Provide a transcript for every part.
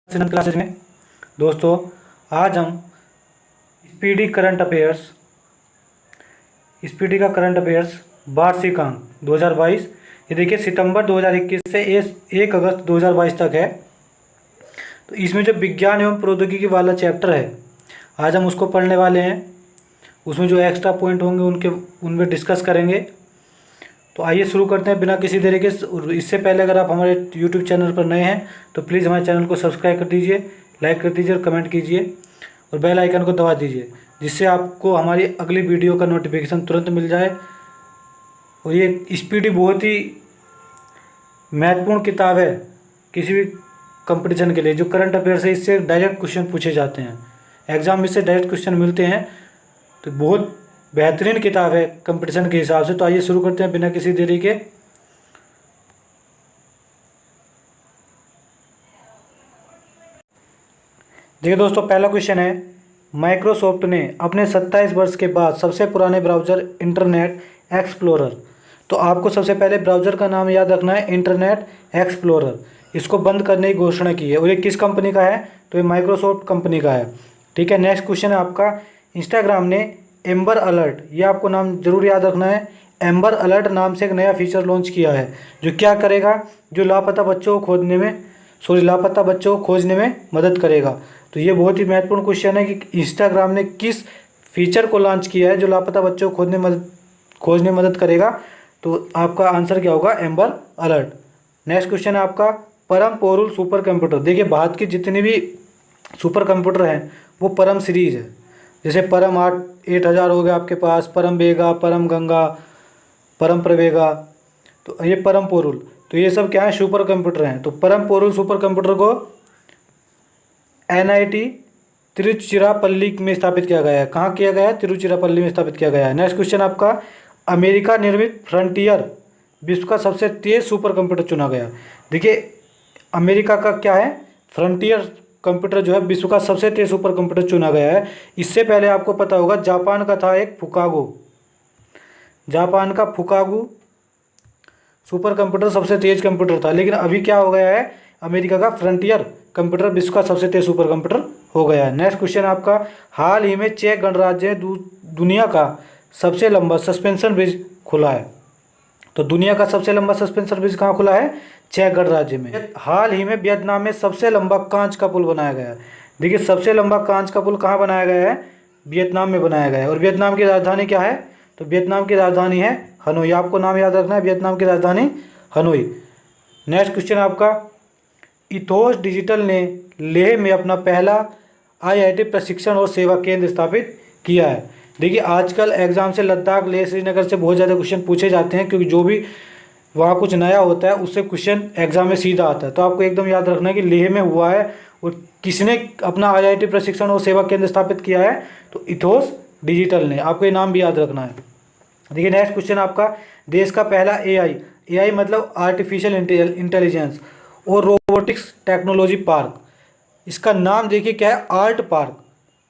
Sindh classes में दोस्तों आज हम स्पीडी का करंट अफेयर्स वार्षिक अंक 2022 ये देखिए सितंबर 2021 से 1 अगस्त 2022 तक है। तो इसमें जो विज्ञान एवं प्रौद्योगिकी वाला चैप्टर है आज हम उसको पढ़ने वाले हैं। उसमें जो एक्स्ट्रा पॉइंट होंगे उनमें डिस्कस करेंगे। तो आइए शुरू करते हैं बिना किसी देरी के। इससे पहले अगर आप हमारे यूट्यूब चैनल पर नए हैं तो प्लीज़ हमारे चैनल को सब्सक्राइब कर दीजिए, लाइक कर दीजिए और कमेंट कीजिए और बेल आइकन को दबा दीजिए, जिससे आपको हमारी अगली वीडियो का नोटिफिकेशन तुरंत मिल जाए। और ये स्पीडी बहुत ही महत्वपूर्ण किताब है किसी भी कंपटीशन के लिए। जो करंट अफेयर है इससे डायरेक्ट क्वेश्चन पूछे जाते हैं, एग्जाम में से डायरेक्ट क्वेश्चन मिलते हैं। तो बहुत बेहतरीन किताब है कंपटीशन के हिसाब से। तो आइए शुरू करते हैं बिना किसी देरी के। देखिए दोस्तों, पहला क्वेश्चन है, माइक्रोसॉफ्ट ने अपने 27 वर्ष के बाद सबसे पुराने ब्राउज़र इंटरनेट एक्सप्लोरर, तो आपको सबसे पहले ब्राउज़र का नाम याद रखना है, इंटरनेट एक्सप्लोरर, इसको बंद करने की घोषणा की है। और ये किस कंपनी का है? तो ये माइक्रोसॉफ्ट कंपनी का है। ठीक है, नेक्स्ट क्वेश्चन है आपका, इंस्टाग्राम ने एम्बर अलर्ट, ये आपको नाम जरूर याद रखना है, एम्बर अलर्ट नाम से एक नया फीचर लॉन्च किया है जो क्या करेगा, जो लापता बच्चों को खोजने में मदद करेगा। तो ये बहुत ही महत्वपूर्ण क्वेश्चन है कि इंस्टाग्राम ने किस फीचर को लॉन्च किया है जो लापता बच्चों को खोजने में मदद करेगा। तो आपका आंसर क्या होगा? Amber alert. नेक्स्ट क्वेश्चन है आपका, परम पोरुल सुपर कंप्यूटर। देखिए भारत की जितनी भी सुपर कंप्यूटर हैं वो परम सीरीज़ है। जैसे परम 8000 हो गया आपके पास, परम वेगा, परम गंगा, परम प्रवेगा, तो ये परम पोरुल, तो ये सब क्या है? सुपर कंप्यूटर हैं। तो परम पोरुल सुपर कंप्यूटर को NIT तिरुचिरापल्ली में स्थापित किया गया है। कहाँ किया गया है? तिरुचिरापल्ली में स्थापित किया गया है। नेक्स्ट क्वेश्चन आपका, अमेरिका निर्मित फ्रंटियर विश्व का सबसे तेज सुपर कंप्यूटर चुना गया। देखिए अमेरिका का क्या है? फ्रंटियर कंप्यूटर जो है विश्व का सबसे तेज सुपर कंप्यूटर चुना गया है। इससे पहले आपको पता होगा जापान का था एक जापान का फुकागो सुपर कंप्यूटर सबसे तेज कंप्यूटर था। लेकिन अभी क्या हो गया है? अमेरिका का फ्रंटियर कंप्यूटर विश्व का सबसे तेज सुपर कंप्यूटर हो गया है। नेक्स्ट क्वेश्चन आपका, हाल ही में चेक गणराज्य में दुनिया का सबसे लंबा सस्पेंशन ब्रिज खुला है। तो दुनिया का सबसे लंबा सस्पेंशन ब्रिज कहाँ खुला है? चेक गणराज्य में। हाल ही में वियतनाम में सबसे लंबा कांच का पुल बनाया गया है। देखिए सबसे लंबा कांच का पुल कहाँ बनाया गया है? वियतनाम में बनाया गया है। और वियतनाम की राजधानी क्या है? तो वियतनाम की राजधानी है हनोई। आपको नाम याद रखना है, वियतनाम की राजधानी हनोई। नेक्स्ट क्वेश्चन आपका, इथोस डिजिटल ने लेह में अपना पहला IIT प्रशिक्षण और सेवा केंद्र स्थापित किया है। देखिए आजकल एग्जाम से लद्दाख, लेह, श्रीनगर से बहुत ज़्यादा क्वेश्चन पूछे जाते हैं, क्योंकि जो भी वहाँ कुछ नया होता है उससे क्वेश्चन एग्जाम में सीधा आता है। तो आपको एकदम याद रखना है कि लेह में हुआ है और किसने अपना IIT प्रशिक्षण और सेवा केंद्र स्थापित किया है? तो इथोस डिजिटल ने। आपको ये नाम भी याद रखना है। देखिए नेक्स्ट क्वेश्चन आपका, देश का पहला AI मतलब आर्टिफिशियल इंटेलिजेंस और रोबोटिक्स टेक्नोलॉजी पार्क, इसका नाम देखिए क्या है? Art park.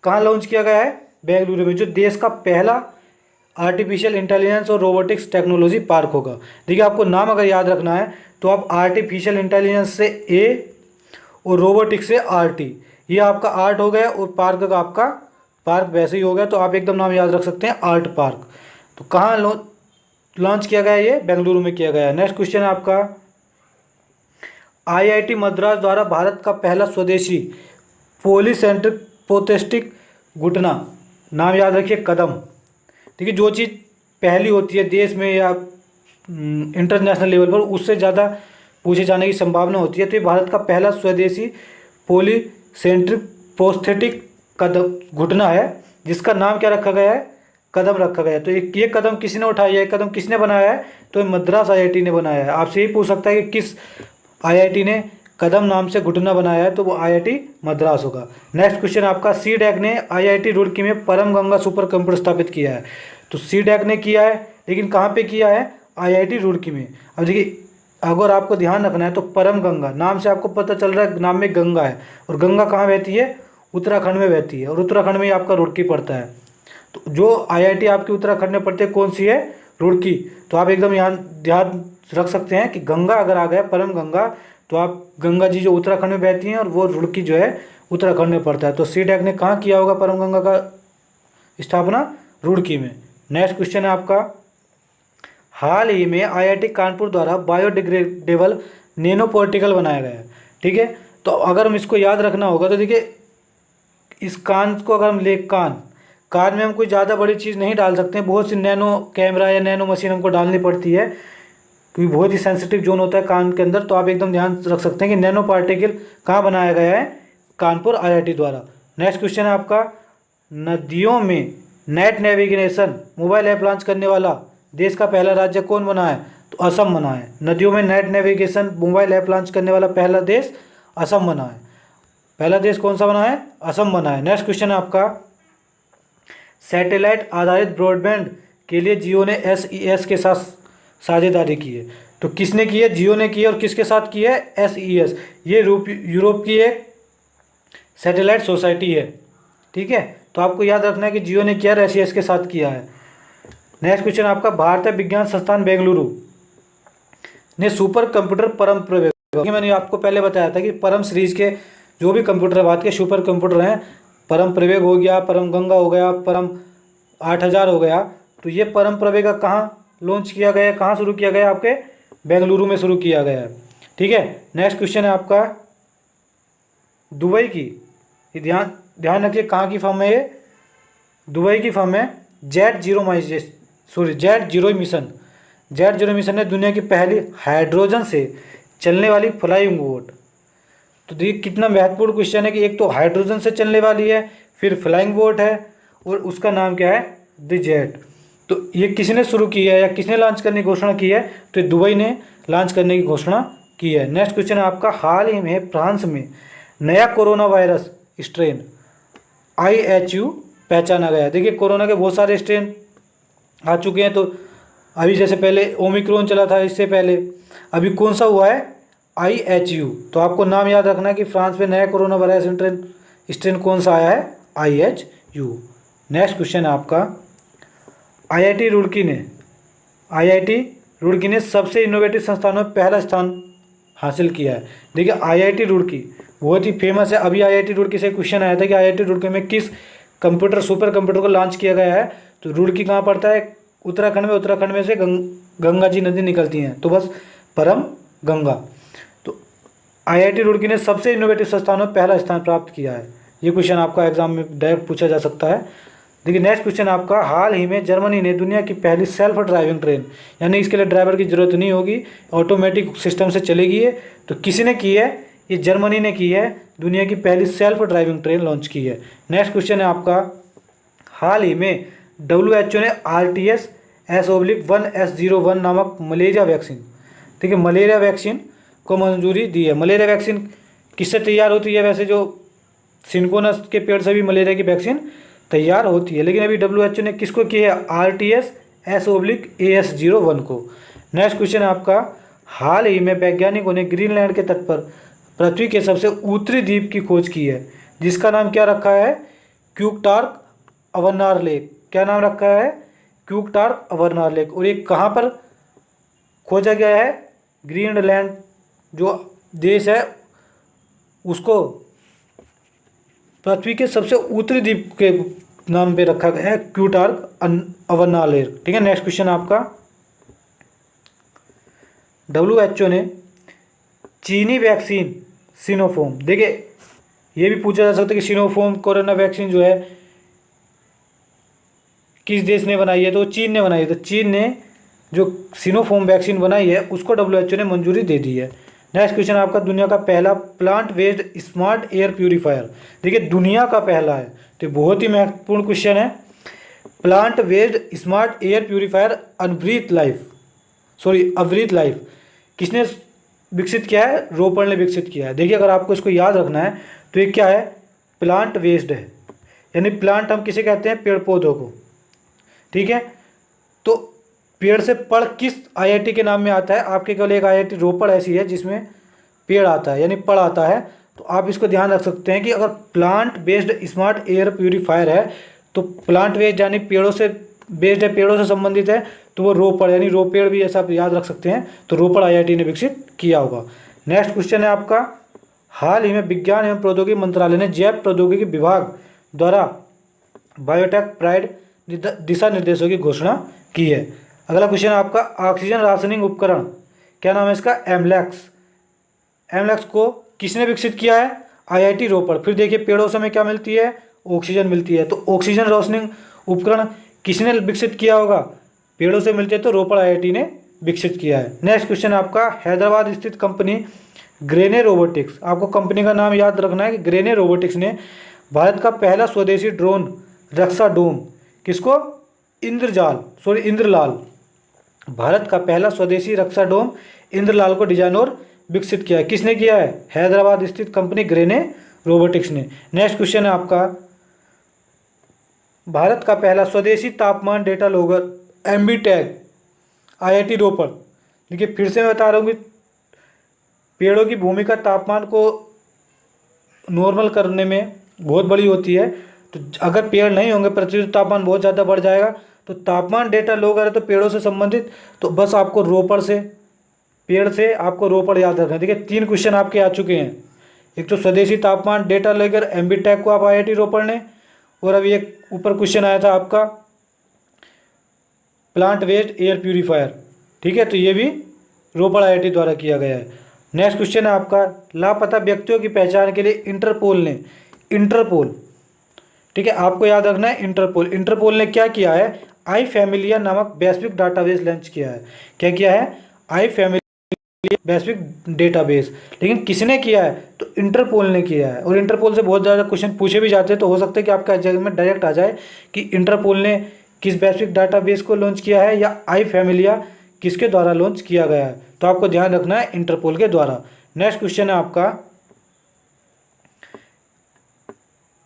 कहाँ लॉन्च किया गया है? बेंगलुरु में। जो देश का पहला आर्टिफिशियल इंटेलिजेंस और रोबोटिक्स टेक्नोलॉजी पार्क होगा। देखिए आपको नाम अगर याद रखना है तो आप आर्टिफिशियल इंटेलिजेंस से A और रोबोटिक्स से RT, ये आपका आर्ट हो गया और पार्क का आपका पार्क वैसे ही हो गया। तो आप एकदम नाम याद रख सकते हैं, आर्ट पार्क। तो कहाँ लॉन्च किया गया है? ये बेंगलुरु में किया गया है। नेक्स्ट क्वेश्चन है आपका, IIT मद्रास द्वारा भारत का पहला स्वदेशी पॉलीसेंट्रिक प्रोस्थेटिक घुटना, नाम याद रखिए, कदम। देखिए जो चीज़ पहली होती है देश में या इंटरनेशनल लेवल पर, उससे ज़्यादा पूछे जाने की संभावना होती है। तो ये भारत का पहला स्वदेशी पॉलीसेंट्रिक प्रोस्थेटिक कदम घुटना है, जिसका नाम क्या रखा गया है? कदम रखा गया है। तो ये कदम किसने उठाया है? कदम किसने बनाया है? तो मद्रास IIT ने बनाया है। आपसे यही पूछ सकता है कि किस IIT ने कदम नाम से घुटना बनाया है? तो वो IIT मद्रास होगा। नेक्स्ट क्वेश्चन आपका, CDAC ने IIT रुड़की में परम गंगा सुपर कंप्यूटर स्थापित किया है। तो CDAC ने किया है, लेकिन कहाँ पे किया है? IIT रुड़की में। अब देखिए अगर आपको ध्यान रखना है तो परम गंगा नाम से आपको पता चल रहा है नाम में गंगा है, और गंगा कहाँ बहती है? उत्तराखंड में बहती है, और उत्तराखंड में ही आपका रुड़की पड़ता है। तो जो IIT आपकी उत्तराखंड में पड़ती है कौन सी है? रुड़की। तो आप एकदम यहाँ ध्यान रख सकते हैं कि गंगा अगर आ गया परम गंगा तो आप गंगा जी जो उत्तराखंड में बहती हैं और वो रुड़की जो है उत्तराखंड में पड़ता है। तो सीटैक ने कहाँ किया होगा परम गंगा का स्थापना? रुड़की में। नेक्स्ट क्वेश्चन है आपका, हाल ही में आईआईटी कानपुर द्वारा बायोडिग्रेडेबल नैनो पार्टिकल बनाया गया है। ठीक है, तो अगर हम इसको याद रखना होगा तो देखिए इस कान को अगर हम ले कान में हम कोई ज़्यादा बड़ी चीज़ नहीं डाल सकते हैं, बहुत सी नैनो कैमरा या नैनो मशीन हमको डालनी पड़ती है क्योंकि बहुत ही सेंसिटिव जोन होता है कान के अंदर। तो आप एकदम ध्यान रख सकते हैं कि नैनो पार्टिकल कहाँ बनाया गया है? कानपुर आईआईटी द्वारा। नेक्स्ट क्वेश्चन है आपका, नदियों में net navigation mobile app launch करने वाला देश का पहला राज्य कौन बना है? तो असम बना है। नदियों में net navigation mobile app launch करने वाला पहला देश असम बना है। पहला देश कौन सा बना है? असम बना है। नेक्स्ट क्वेश्चन है आपका, सैटेलाइट आधारित ब्रॉडबैंड के लिए जियो ने SES के साथ साझेदारी की है। तो किसने की है? जियो ने की है। और किसके साथ की है? SES। ये यूरोप की एक सैटेलाइट सोसाइटी है। ठीक है, तो आपको याद रखना है कि जियो ने किया और SES के साथ किया है। नेक्स्ट क्वेश्चन आपका, भारतीय विज्ञान संस्थान बेंगलुरु ने सुपर कंप्यूटर परम प्रवेग, मैंने आपको पहले बताया था कि परम सीरीज के जो भी कंप्यूटर बात के सुपर कंप्यूटर हैं, परम प्रवेग हो गया, परम गंगा हो गया, परम 8000 हो गया, तो ये परम प्रवेग कहाँ लॉन्च किया गया है? कहाँ शुरू किया गया? आपके बेंगलुरु में शुरू किया गया है। ठीक है, नेक्स्ट क्वेश्चन है आपका, दुबई की, ध्यान रखिए कहाँ की फर्म है ये? दुबई की फर्म है jet zero mission. Jet zero mission है दुनिया की पहली हाइड्रोजन से चलने वाली फ्लाइंग बोट। तो देखिए कितना महत्वपूर्ण क्वेश्चन है कि एक तो हाइड्रोजन से चलने वाली है, फिर फ्लाइंग बोट है, और उसका नाम क्या है? The jet. तो ये किसने शुरू की है या किसने लॉन्च करने की घोषणा की है? तो दुबई ने लॉन्च करने की घोषणा की है। नेक्स्ट क्वेश्चन है आपका, हाल ही में फ्रांस में नया कोरोना वायरस स्ट्रेन IHU पहचाना गया है। देखिए कोरोना के बहुत सारे स्ट्रेन आ चुके हैं, तो अभी जैसे पहले ओमिक्रॉन चला था, इससे पहले अभी कौन सा हुआ है? IHU। तो आपको नाम याद रखना है कि फ्रांस में नया कोरोना वायरस स्ट्रेन कौन सा आया है? IHU। नेक्स्ट क्वेश्चन है आपका, IIT रुड़की ने सबसे इनोवेटिव संस्थानों में पहला स्थान हासिल किया है। देखिए IIT रुड़की बहुत ही फेमस है। अभी IIT रुड़की से क्वेश्चन आया था कि IIT रुड़की में किस सुपर कंप्यूटर को लॉन्च किया गया है? तो रुड़की कहाँ पड़ता है? उत्तराखंड में से गंगा जी नदी निकलती हैं, तो बस परम गंगा। तो IIT रुड़की ने सबसे इनोवेटिव संस्थानों में पहला स्थान प्राप्त किया है। ये क्वेश्चन आपका एग्जाम में डायरेक्ट पूछा जा सकता है। देखिए नेक्स्ट क्वेश्चन आपका, हाल ही में जर्मनी ने दुनिया की पहली सेल्फ ड्राइविंग ट्रेन, यानी इसके लिए ड्राइवर की जरूरत नहीं होगी, ऑटोमेटिक सिस्टम से चलेगी ये, तो किसी ने की है? ये जर्मनी ने की है, दुनिया की पहली सेल्फ ड्राइविंग ट्रेन लॉन्च की है। नेक्स्ट क्वेश्चन है आपका, हाल ही में WHO ने RTS-1S01 नामक मलेरिया वैक्सीन, ठीक है, मलेरिया वैक्सीन को मंजूरी दी है। मलेरिया वैक्सीन किससे तैयार होती है? वैसे जो सिंकोनस के पेड़ से भी मलेरिया की वैक्सीन तैयार होती है, लेकिन अभी WHO ने किसको की है? RTS-AS01 को। नेक्स्ट क्वेश्चन है आपका, हाल ही में वैज्ञानिकों ने ग्रीनलैंड के तट पर पृथ्वी के सबसे उत्तरी द्वीप की खोज की है, जिसका नाम क्या रखा है? क्यूकटार्क अवरनार लेक। क्या नाम रखा है? क्यूकटार्क अवरनार लेक। और ये कहाँ पर खोजा गया है? ग्रीनलैंड जो देश है उसको पृथ्वी के सबसे उत्तरी द्वीप के नाम पे रखा गया है, क्यूटार्क अवरनार लेक। ठीक है, नेक्स्ट क्वेश्चन आपका, WHO ने चीनी वैक्सीन सिनोफार्म, देखिए ये भी पूछा जा सकता है कि सिनोफार्म कोरोना वैक्सीन जो है किस देश ने बनाई है? तो चीन ने बनाई है। तो चीन ने जो सिनोफार्म वैक्सीन बनाई है उसको WHO ने मंजूरी दे दी है। नेक्स्ट क्वेश्चन आपका, दुनिया का पहला plant based smart air purifier, देखिए दुनिया का पहला है, तो बहुत ही महत्वपूर्ण क्वेश्चन है। Plant based smart air purifier Abreathe life किसने विकसित किया है? रोपण ने विकसित किया है। देखिए अगर आपको इसको याद रखना है तो ये क्या है? प्लांट बेस्ड है, यानी प्लांट हम किसे कहते हैं? पेड़ पौधों को। ठीक है, तो पेड़ से पड़ किस IIT के नाम में आता है? आपके केवल एक IIT रोपड़ ऐसी है जिसमें पेड़ आता है, यानी पड़ आता है। तो आप इसको ध्यान रख सकते हैं कि अगर plant based smart air purifier है तो प्लांट बेस्ड यानी पेड़ों से बेस्ड है, पेड़ों से संबंधित है, तो वो रोपड़ यानी रोपेड़ भी ऐसा आप याद रख सकते हैं। तो रोपड़ IIT ने विकसित किया होगा। नेक्स्ट क्वेश्चन है आपका, हाल ही में विज्ञान एवं प्रौद्योगिकी मंत्रालय ने जैव प्रौद्योगिकी विभाग द्वारा बायोटेक प्राइड दिशा निर्देशों की घोषणा की है। अगला क्वेश्चन है आपका, ऑक्सीजन राशनिंग उपकरण, क्या नाम है इसका, एमलैक्स। एमलैक्स को किसने विकसित किया है, आईआईटी रोपड़। फिर देखिए पेड़ों से हमें क्या मिलती है, ऑक्सीजन मिलती है, तो ऑक्सीजन रोशनिंग उपकरण किसने विकसित किया होगा, पेड़ों से मिलती है, तो रोपड़ आईआईटी ने विकसित किया है। नेक्स्ट क्वेश्चन है आपका, हैदराबाद स्थित कंपनी ग्रेने रोबोटिक्स, आपको कंपनी का नाम याद रखना है कि ग्रेने रोबोटिक्स ने भारत का पहला स्वदेशी ड्रोन रक्षा डोम, किसको, इंद्रलाल, भारत का पहला स्वदेशी रक्षा डोम इंद्रलाल को डिजाइन और विकसित किया है। किसने किया है, हैदराबाद स्थित कंपनी ग्रेने रोबोटिक्स ने। नेक्स्ट क्वेश्चन है आपका, भारत का पहला स्वदेशी तापमान डेटा लॉगर एमबी-टैग आईआईटी रोपड़। देखिए फिर से मैं बता रहा हूँ कि पेड़ों की भूमिका तापमान को नॉर्मल करने में बहुत बड़ी होती है, तो अगर पेड़ नहीं होंगे पृथ्वी का तापमान बहुत ज़्यादा बढ़ जाएगा। तो तापमान डेटा लॉगर है तो पेड़ों से संबंधित, तो बस आपको रोपड़ से, पेड़ से आपको रोपड़ याद रखना है। देखिए 3 क्वेश्चन आपके आ चुके हैं, एक तो स्वदेशी तापमान डेटा लॉगर एमबी-टैग को आप आईआईटी रोपड़ ने, और अभी एक ऊपर क्वेश्चन आया था आपका प्लांट वेस्ट एयर प्यूरीफायर, ठीक है, तो ये भी रोपड़ आईआईटी द्वारा किया गया है। नेक्स्ट क्वेश्चन है आपका, लापता व्यक्तियों की पहचान के लिए इंटरपोल, ठीक है, आपको याद रखना है इंटरपोल ने क्या किया है, आई फैमिलिया नामक वैश्विक डाटाबेस लॉन्च किया है। क्या किया है, आई फैमिलिया वैश्विक डेटाबेस। लेकिन किसने किया है, तो इंटरपोल ने किया है। और इंटरपोल से बहुत ज़्यादा क्वेश्चन पूछे भी जाते हैं, तो हो सकता है कि आपका एग्जाम में डायरेक्ट आ जाए कि इंटरपोल ने किस वैश्विक डाटाबेस को लॉन्च किया है, या आई फैमिलिया किसके द्वारा लॉन्च किया गया है, तो आपको ध्यान रखना है इंटरपोल के द्वारा। नेक्स्ट क्वेश्चन है आपका,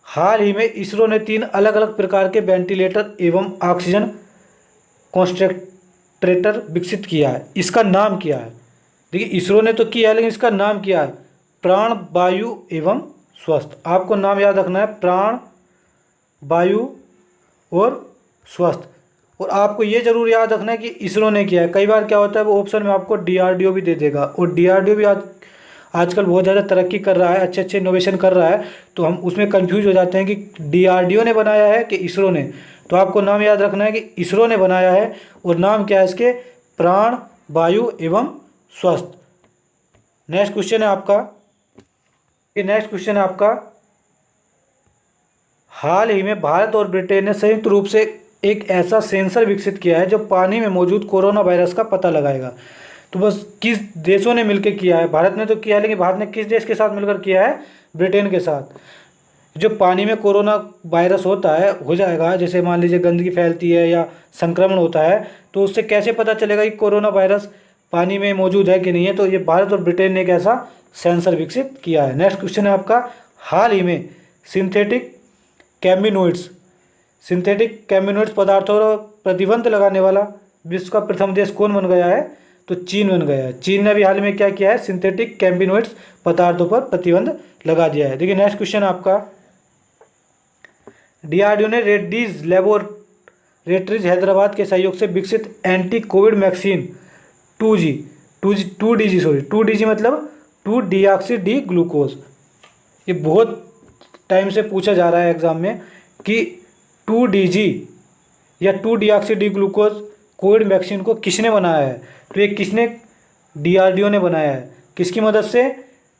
हाल ही में इसरो ने 3 अलग अलग प्रकार के वेंटिलेटर एवं ऑक्सीजन कॉन्सेंट्रेटर विकसित किया है, इसका नाम क्या है। देखिए इसरो ने तो किया है, लेकिन इसका नाम क्या है, प्राण, वायु एवं स्वस्थ। आपको नाम याद रखना है, प्राण, वायु और स्वस्थ। और आपको ये जरूर याद रखना है कि इसरो ने किया है। कई बार क्या होता है, वो ऑप्शन में आपको डीआरडीओ भी दे देगा, और डीआरडीओ भी आजकल बहुत ज़्यादा तरक्की कर रहा है, अच्छे अच्छे इनोवेशन कर रहा है, तो हम उसमें कंफ्यूज हो जाते हैं कि डीआरडीओ ने बनाया है कि इसरो ने। तो आपको नाम याद रखना है कि इसरो ने बनाया है, और नाम क्या है इसके, प्राण, वायु एवं स्वस्थ। नेक्स्ट क्वेश्चन है आपका, हाल ही में भारत और ब्रिटेन ने संयुक्त रूप से एक ऐसा सेंसर विकसित किया है जो पानी में मौजूद कोरोना वायरस का पता लगाएगा। तो बस किस देशों ने मिलकर किया है, भारत ने तो किया है, लेकिन भारत ने किस देश के साथ मिलकर किया है, ब्रिटेन के साथ। जो पानी में कोरोना वायरस होता है, हो जाएगा, जैसे मान लीजिए गंदगी फैलती है या संक्रमण होता है, तो उससे कैसे पता चलेगा कि कोरोना वायरस पानी में मौजूद है कि नहीं है, तो ये भारत और ब्रिटेन ने एक ऐसा सेंसर विकसित किया है। नेक्स्ट क्वेश्चन है आपका, हाल ही में सिंथेटिक कैमिनोइड्स पदार्थों पर प्रतिबंध लगाने वाला विश्व का प्रथम देश कौन बन गया है, तो चीन बन गया है। चीन ने अभी हाल में क्या किया है, सिंथेटिक कैमिनोइड्स पदार्थों पर प्रतिबंध लगा दिया है। देखिए नेक्स्ट क्वेश्चन आपका, डीआरडीओ ने रेड्डीज लैबोरेटरीज हैदराबाद के सहयोग से विकसित एंटी कोविड वैक्सीन 2DG मतलब 2 डी ग्लूकोज, ये बहुत टाइम से पूछा जा रहा है एग्जाम में कि 2DG या 2 डी ग्लूकोज कोविड वैक्सीन को किसने बनाया है, तो ये किसने, डीआरडीओ ने बनाया है। किसकी मदद से,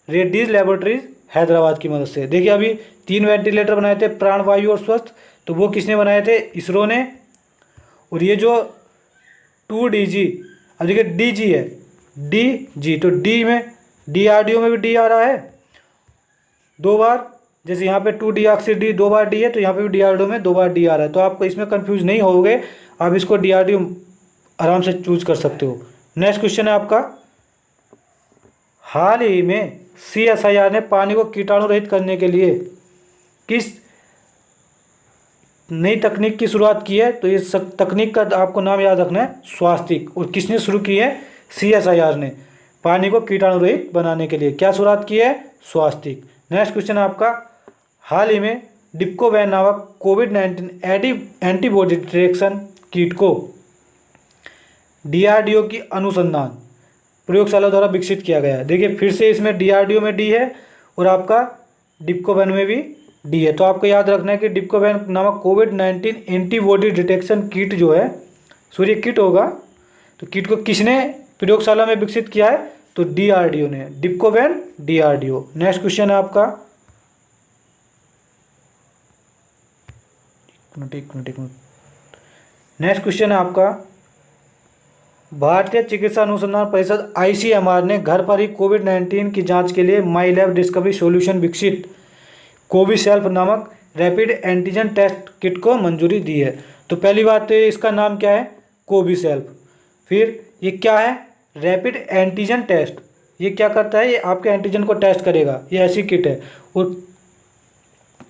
रेड्डीज लैबोरेटरीज हैदराबाद की मदद से। देखिए अभी 3 वेंटिलेटर बनाए थे, प्राण, वायु और स्वस्थ, तो वो किसने बनाए थे, इसरो ने। और ये जो 2DG, अब देखिए DG है, DG, तो डी में डीआरडीओ में भी डी आ रहा है 2 बार, जैसे यहाँ पे 2 2 बार डी है, तो यहाँ पे भी डीआरडीओ में 2 बार डी आ रहा है। तो आपको इसमें कंफ्यूज नहीं होगे, आप इसको डीआरडीओ आराम से चूज कर सकते हो। नेक्स्ट क्वेश्चन है आपका, हाल ही में CSIR ने पानी को कीटाणु रहित करने के लिए किस नई तकनीक की शुरुआत की है, तो इस तकनीक का आपको नाम याद रखना है, स्वास्तिक। और किसने शुरू की है, CSIR ने पानी को कीटाणु रहित बनाने के लिए क्या शुरुआत की है, स्वास्तिक। नेक्स्ट क्वेश्चन है आपका, हाल ही में डिप्कोवैन नामक कोविड-19 एंटीबॉडी डिटेक्शन किट को डीआरडीओ की अनुसंधान प्रयोगशाला द्वारा विकसित किया गया है। देखिए फिर से इसमें DRDO में डी है और आपका डिप्कोवैन में भी डी है। तो आपको याद रखना है कि डिप्कोवैन नामक कोविड-19 एंटीबॉडी डिटेक्शन किट जो है, सूर्य किट होगा, तो किट को किसने प्रयोगशाला में विकसित किया है? तो DRDO ने, डिप्कोवैन DRDO। नेक्स्ट क्वेश्चन है आपका, एक मिनट। नेक्स्ट क्वेश्चन है आपका, भारतीय चिकित्सा अनुसंधान परिषद ICMR ने घर पर ही कोविड-19 की जांच के लिए माई लैब डिस्कवरी सॉल्यूशन विकसित कोविसेल्फ नामक रैपिड एंटीजन टेस्ट किट को मंजूरी दी है। तो पहली बात तो इसका नाम क्या है? कोविसेल्फ। फिर ये क्या है? Rapid antigen test. ये क्या करता है? ये आपके एंटीजन को टेस्ट करेगा, ये ऐसी किट है। और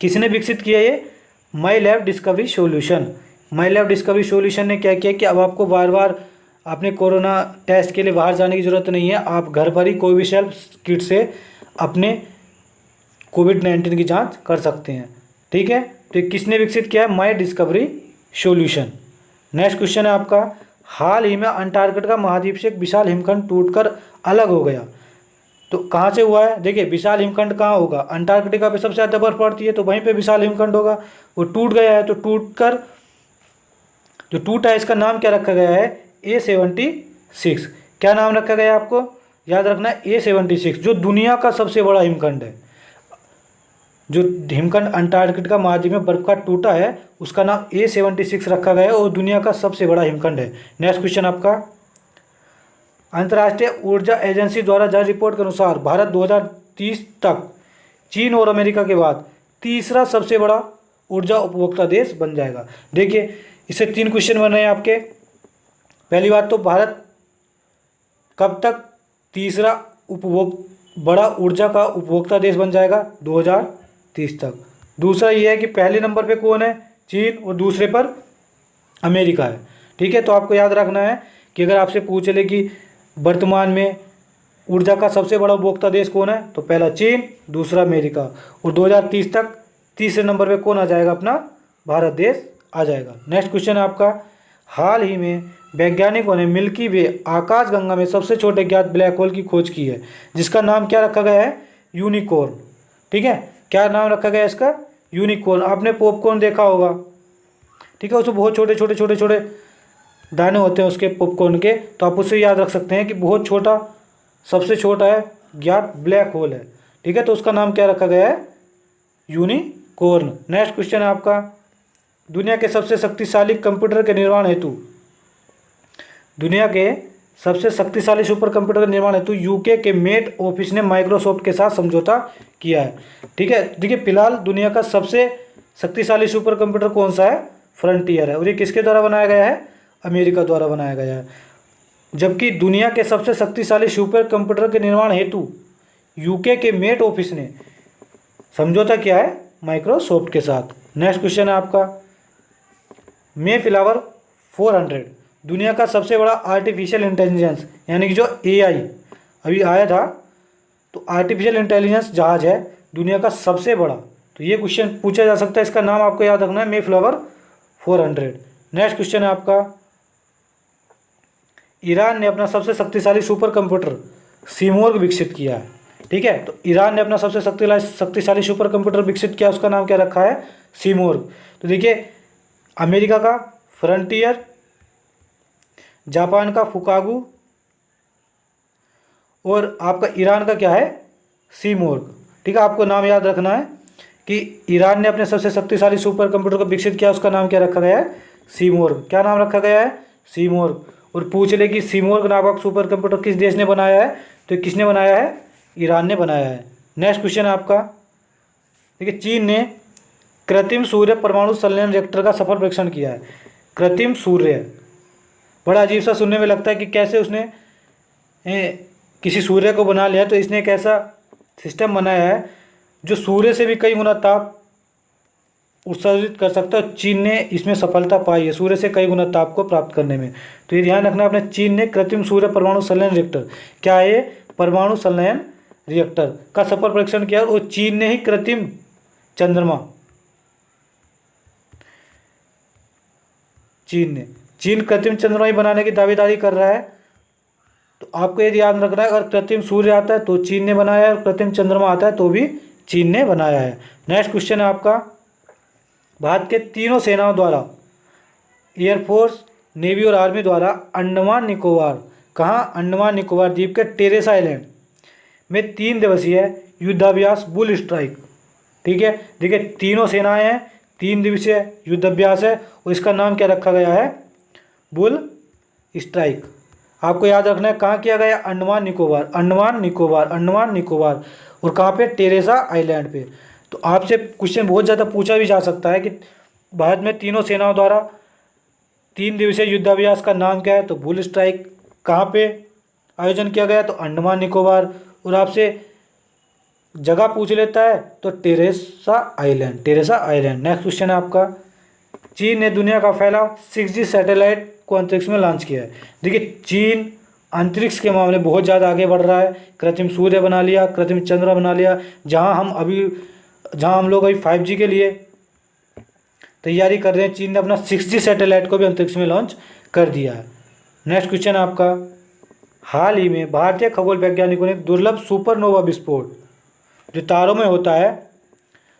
किसने विकसित किया ये? माई लैब डिस्कवरी सॉल्यूशन। माई लैब डिस्कवरी सॉल्यूशन ने क्या किया कि अब आपको बार बार अपने कोरोना टेस्ट के लिए बाहर जाने की ज़रूरत नहीं है, आप घर पर ही कोविसेल्फ किट से अपने कोविड-19 की जांच कर सकते हैं। ठीक है, तो ये किसने विकसित किया है? माई डिस्कवरी सॉल्यूशन। नेक्स्ट क्वेश्चन है आपका, हाल ही में अंटार्कटिका महाद्वीप से एक विशाल हिमखंड टूटकर अलग हो गया। तो कहाँ से हुआ है? देखिए विशाल हिमखंड कहाँ होगा? अंटार्कटिका पे सबसे ज़्यादा बर्फ पड़ती है, तो वहीं पे विशाल हिमखंड होगा। वो टूट गया है, तो टूटकर जो टूटा है इसका नाम क्या रखा गया है? A76। क्या नाम रखा गया है? आपको याद रखना है A76, जो दुनिया का सबसे बड़ा हिमखंड है। जो हिमखंड अंटार्कटिका महाद्वीप में बर्फ का टूटा है उसका नाम A76 रखा गया है और दुनिया का सबसे बड़ा हिमखंड है। नेक्स्ट क्वेश्चन आपका, अंतर्राष्ट्रीय ऊर्जा एजेंसी द्वारा जारी रिपोर्ट के अनुसार भारत 2030 तक चीन और अमेरिका के बाद तीसरा सबसे बड़ा ऊर्जा उपभोक्ता देश बन जाएगा। देखिए इससे 3 क्वेश्चन बन रहे हैं आपके। पहली बात तो भारत कब तक तीसरा बड़ा ऊर्जा का उपभोक्ता देश बन जाएगा? 2030 तक। दूसरा ये है कि पहले नंबर पे कौन है? चीन, और दूसरे पर अमेरिका है। ठीक है, तो आपको याद रखना है कि अगर आपसे पूछ ले कि वर्तमान में ऊर्जा का सबसे बड़ा उपभोक्ता देश कौन है, तो पहला चीन, दूसरा अमेरिका, और 2030 तक तीसरे नंबर पे कौन आ जाएगा? अपना भारत देश आ जाएगा। नेक्स्ट क्वेश्चन है आपका, हाल ही में वैज्ञानिकों ने मिल्की वे आकाशगंगा में सबसे छोटे ज्ञात ब्लैक होल की खोज की है, जिसका नाम क्या रखा गया है? यूनिकॉर्न। ठीक है, क्या नाम रखा गया है इसका? यूनिकॉर्न। आपने पॉपकॉर्न देखा होगा, ठीक है, उसमें बहुत छोटे छोटे दाने होते हैं उसके पॉपकॉर्न के, तो आप उससे याद रख सकते हैं कि बहुत छोटा, सबसे छोटा है ज्ञात ब्लैक होल है। ठीक है, तो उसका नाम क्या रखा गया है? यूनिकॉर्न। नेक्स्ट क्वेश्चन है आपका, दुनिया के सबसे शक्तिशाली कंप्यूटर के निर्माण हेतु सुपर कंप्यूटर के निर्माण हेतु यूके के मेट ऑफिस ने माइक्रोसॉफ्ट के साथ समझौता किया है। ठीक है, देखिए फिलहाल दुनिया का सबसे शक्तिशाली सुपर कंप्यूटर कौन सा है? फ्रंटियर है, और ये किसके द्वारा बनाया गया है? अमेरिका द्वारा बनाया गया है। जबकि दुनिया के सबसे शक्तिशाली सुपर कंप्यूटर के निर्माण हेतु यूके के मेट ऑफिस ने समझौता किया है माइक्रोसॉफ्ट के साथ। नेक्स्ट क्वेश्चन है आपका, मेफ्लावर 400 दुनिया का सबसे बड़ा आर्टिफिशियल इंटेलिजेंस यानी कि जो AI अभी आया था, तो आर्टिफिशियल इंटेलिजेंस जहाज है दुनिया का सबसे बड़ा। तो ये क्वेश्चन पूछा जा सकता है, इसका नाम आपको याद रखना है, मेफ्लावर 400। नेक्स्ट क्वेश्चन है आपका, ईरान ने अपना सबसे शक्तिशाली सुपर कंप्यूटर सीमोर्ग विकसित किया है। ठीक है, तो ईरान ने अपना सबसे शक्तिशाली सुपर कंप्यूटर विकसित किया, उसका नाम क्या रखा है? सीमोर्ग। तो देखिए अमेरिका का फ्रंटियर, जापान का फुकागू, और आपका ईरान का क्या है? सीमोर्ग। ठीक है, आपको नाम याद रखना है कि ईरान ने अपने सबसे शक्तिशाली सुपर कंप्यूटर को विकसित किया, उसका नाम क्या रखा गया है? सीमोर्ग। क्या नाम रखा गया है? सीमोर्ग। और पूछ ले कि सीमोर्ग नामक सुपर कंप्यूटर किस देश ने बनाया है, तो किसने बनाया है? ईरान ने बनाया है। नेक्स्ट क्वेश्चन है आपका, देखिए चीन ने कृत्रिम सूर्य परमाणु संलयन रिएक्टर का सफल परीक्षण किया है। कृत्रिम सूर्य, बड़ा अजीब सा सुनने में लगता है कि कैसे उसने किसी सूर्य को बना लिया। तो इसने एक ऐसा सिस्टम बनाया है जो सूर्य से भी कई गुना ताप उत्सर्जित कर सकता है। चीन ने इसमें सफलता पाई है, सूर्य से कई गुना ताप को प्राप्त करने में। तो ये ध्यान रखना अपने, चीन ने कृत्रिम सूर्य परमाणु संलयन रिएक्टर, क्या है ये? परमाणु संलयन रिएक्टर का सफल परीक्षण किया, और चीन ने ही कृत्रिम चंद्रमा, चीन कृत्रिम चंद्रमा ही बनाने की दावेदारी कर रहा है। तो आपको यदि याद रखना है, अगर कृत्रिम सूर्य आता है तो चीन ने बनाया है, और कृत्रिम चंद्रमा आता है तो भी चीन ने बनाया है। नेक्स्ट क्वेश्चन है आपका, भारत के तीनों सेनाओं द्वारा, एयरफोर्स, नेवी और आर्मी द्वारा अंडमान निकोबार, कहाँ, अंडमान निकोबार द्वीप के टेरेस आइलैंड में 3 दिवसीय युद्धाभ्यास बुल स्ट्राइक, ठीक है, देखिए तीनों सेनाएं हैं, 3 दिवसीय युद्धाभ्यास है, और इसका नाम क्या रखा गया है, बुल स्ट्राइक। आपको याद रखना है कहाँ किया गया, अंडमान निकोबार, अंडमान निकोबार, अंडमान निकोबार, और कहाँ पे, टेरेसा आइलैंड पे। तो आपसे क्वेश्चन बहुत ज़्यादा पूछा भी जा सकता है कि भारत में तीनों सेनाओं द्वारा 3 दिवसीय युद्धाभ्यास का नाम क्या है, तो बुल स्ट्राइक। कहाँ पे आयोजन किया गया, तो अंडमान निकोबार। और आपसे जगह पूछ लेता है तो Teresa island, Teresa island. Next question है आपका, चीन ने दुनिया का पहला 6G सैटेलाइट को अंतरिक्ष में लॉन्च किया है। देखिए चीन अंतरिक्ष के मामले बहुत ज़्यादा आगे बढ़ रहा है, कृत्रिम सूर्य बना लिया, कृत्रिम चंद्र बना लिया, जहाँ हम लोग अभी 5G के लिए तैयारी कर रहे हैं, चीन ने अपना 6G सैटेलाइट को भी अंतरिक्ष में लॉन्च कर दिया है। नेक्स्ट क्वेश्चन है आपका, हाल ही में भारतीय खगोल वैज्ञानिकों ने दुर्लभ सुपरनोवा विस्फोट, जो तारों में होता है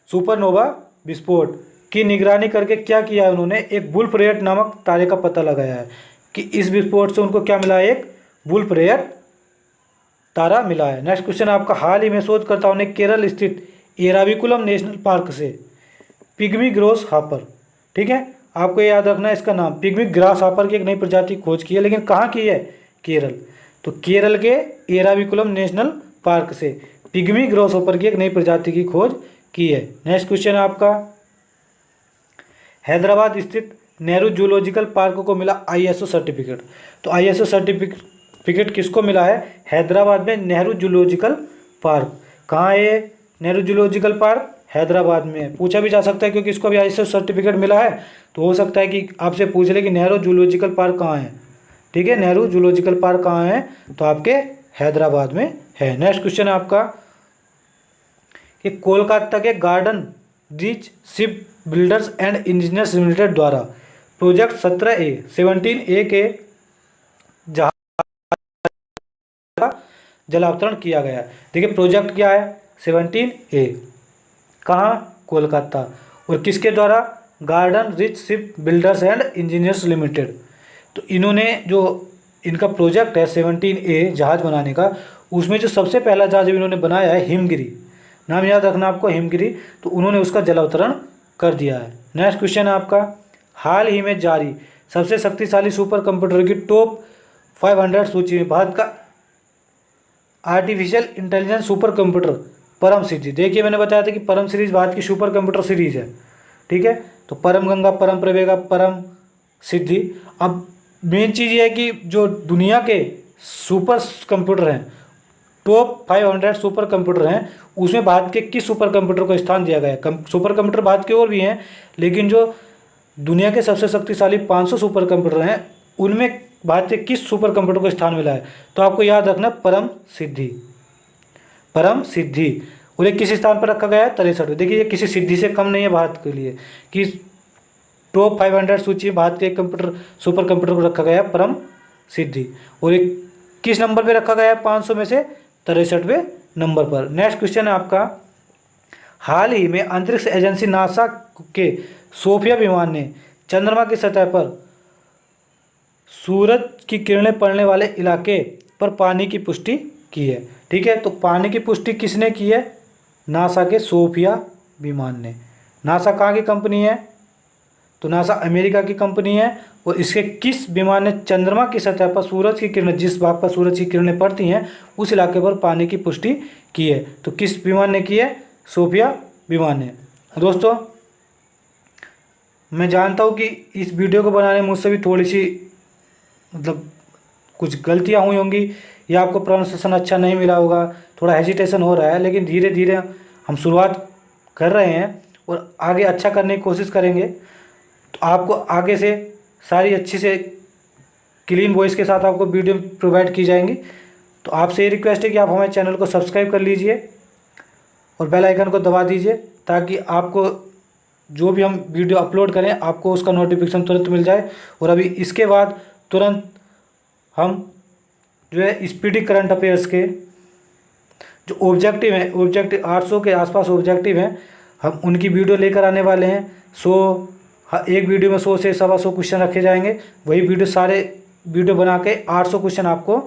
सुपरनोवा विस्फोट की निगरानी करके क्या किया है, उन्होंने एक वुल्फ-रेयट नामक तारे का पता लगाया है कि इस विस्फोट से उनको क्या मिला है, एक वुल्फ-रेयट तारा मिला है। नेक्स्ट क्वेश्चन आपका, हाल ही में शोधकर्ताओं ने केरल स्थित एराविकुलम नेशनल पार्क से पिग्मी ग्रास हॉपर, ठीक है, आपको याद रखना है इसका नाम, पिग्मी ग्रास हॉपर की एक नई प्रजाति खोज की है, लेकिन कहाँ की है, केरल। तो केरल के एराविकुलम नेशनल पार्क से पिग्मी ग्रास हॉपर की एक नई प्रजाति की खोज की है। नेक्स्ट क्वेश्चन है आपका, हैदराबाद स्थित नेहरू जूलॉजिकल पार्क को मिला ISO सर्टिफिकेट। तो ISO सर्टिफिकेट किसको मिला है, हैदराबाद में नेहरू जूलॉजिकल पार्क। कहाँ है नेहरू जूलॉजिकल पार्क, हैदराबाद में। पूछा भी जा सकता है क्योंकि इसको भी ISO सर्टिफिकेट मिला है, तो हो सकता है कि आपसे पूछ ले कि नेहरू जूलॉजिकल पार्क कहाँ है, ठीक है, नेहरू जूलॉजिकल पार्क कहाँ है, तो आपके हैदराबाद में है। नेक्स्ट क्वेश्चन है आपका कि कोलकाता के garden rich ship builders and engineers limited द्वारा प्रोजेक्ट 17A के जहाज का जलावतरण किया गया। देखिए प्रोजेक्ट क्या है, 17A, कहाँ, कोलकाता, और किसके द्वारा, garden rich ship builders and engineers limited. तो इन्होंने जो इनका प्रोजेक्ट है 17A जहाज़ बनाने का, उसमें जो सबसे पहला जहाज इन्होंने बनाया है हिमगिरी, नाम याद रखना आपको, हिमगिरी, तो उन्होंने उसका जलावतरण कर दिया है। नेक्स्ट क्वेश्चन है आपका, हाल ही में जारी सबसे शक्तिशाली सुपर कंप्यूटर की टॉप 500 सूची में भारत का आर्टिफिशियल इंटेलिजेंस सुपर कंप्यूटर परम सिद्धि। देखिए मैंने बताया था कि परम सीरीज भारत की सुपर कंप्यूटर सीरीज है, ठीक है, तो परम गंगा, परम प्रवेगा, परम सिद्धि। अब मेन चीज़ ये है कि जो दुनिया के सुपर कंप्यूटर हैं, टॉप 500 सुपर कंप्यूटर हैं, उसमें भारत के किस सुपर कंप्यूटर को स्थान दिया गया है। सुपर कंप्यूटर भारत के और भी हैं, लेकिन जो दुनिया के सबसे शक्तिशाली 500 सुपर कंप्यूटर हैं, उनमें भारत के किस सुपर कंप्यूटर को स्थान मिला है, तो आपको याद रखना परम सिद्धि, परम सिद्धि। और ये किस स्थान पर रखा गया है, 63। देखिए ये किसी सिद्धि से कम नहीं है भारत के लिए कि टॉप 500 सूची में भारत के कंप्यूटर सुपर कंप्यूटर को रखा गया है परम सिद्धि। और ये किस नंबर पे रखा गया है, 500 में से 63वें नंबर पर। नेक्स्ट क्वेश्चन है आपका, हाल ही में अंतरिक्ष एजेंसी नासा के सोफिया विमान ने चंद्रमा की सतह पर सूरज की किरणें पड़ने वाले इलाके पर पानी की पुष्टि की है, ठीक है, तो पानी की पुष्टि किसने की है, नासा के सोफिया विमान ने। नासा कहाँ की कंपनी है, तो नासा अमेरिका की कंपनी है, और इसके किस विमान ने चंद्रमा की सतह पर सूरज की किरणें, जिस भाग पर सूरज की किरणें पड़ती हैं उस इलाके पर पानी की पुष्टि की है, तो किस विमान ने की है, सोफिया विमान ने। दोस्तों मैं जानता हूँ कि इस वीडियो को बनाने में मुझसे भी थोड़ी सी मतलब कुछ गलतियाँ हुई होंगी, या आपको प्रोनाउंसिएशन अच्छा नहीं मिला होगा, थोड़ा हेजिटेशन हो रहा है, लेकिन धीरे धीरे हम शुरुआत कर रहे हैं और आगे अच्छा करने की कोशिश करेंगे। तो आपको आगे से सारी अच्छी से क्लीन वॉइस के साथ आपको वीडियो प्रोवाइड की जाएंगी। तो आपसे ये रिक्वेस्ट है कि आप हमारे चैनल को सब्सक्राइब कर लीजिए और बेल आइकन को दबा दीजिए, ताकि आपको जो भी हम वीडियो अपलोड करें आपको उसका नोटिफिकेशन तुरंत मिल जाए। और अभी इसके बाद तुरंत हम जो है स्पीडी करंट अफेयर्स के जो ऑब्जेक्टिव हैं, ऑब्जेक्टिव 800 के आसपास ऑब्जेक्टिव हैं, हम उनकी वीडियो लेकर आने वाले हैं। एक वीडियो में 100 से 125 क्वेश्चन रखे जाएंगे। वही वीडियो सारे वीडियो बना के 800 क्वेश्चन आपको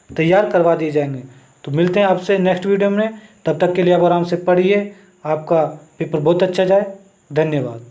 तैयार करवा दिए जाएंगे। तो मिलते हैं आपसे नेक्स्ट वीडियो में। तब तक के लिए आप आराम से पढ़िए, आपका पेपर बहुत अच्छा जाए। धन्यवाद।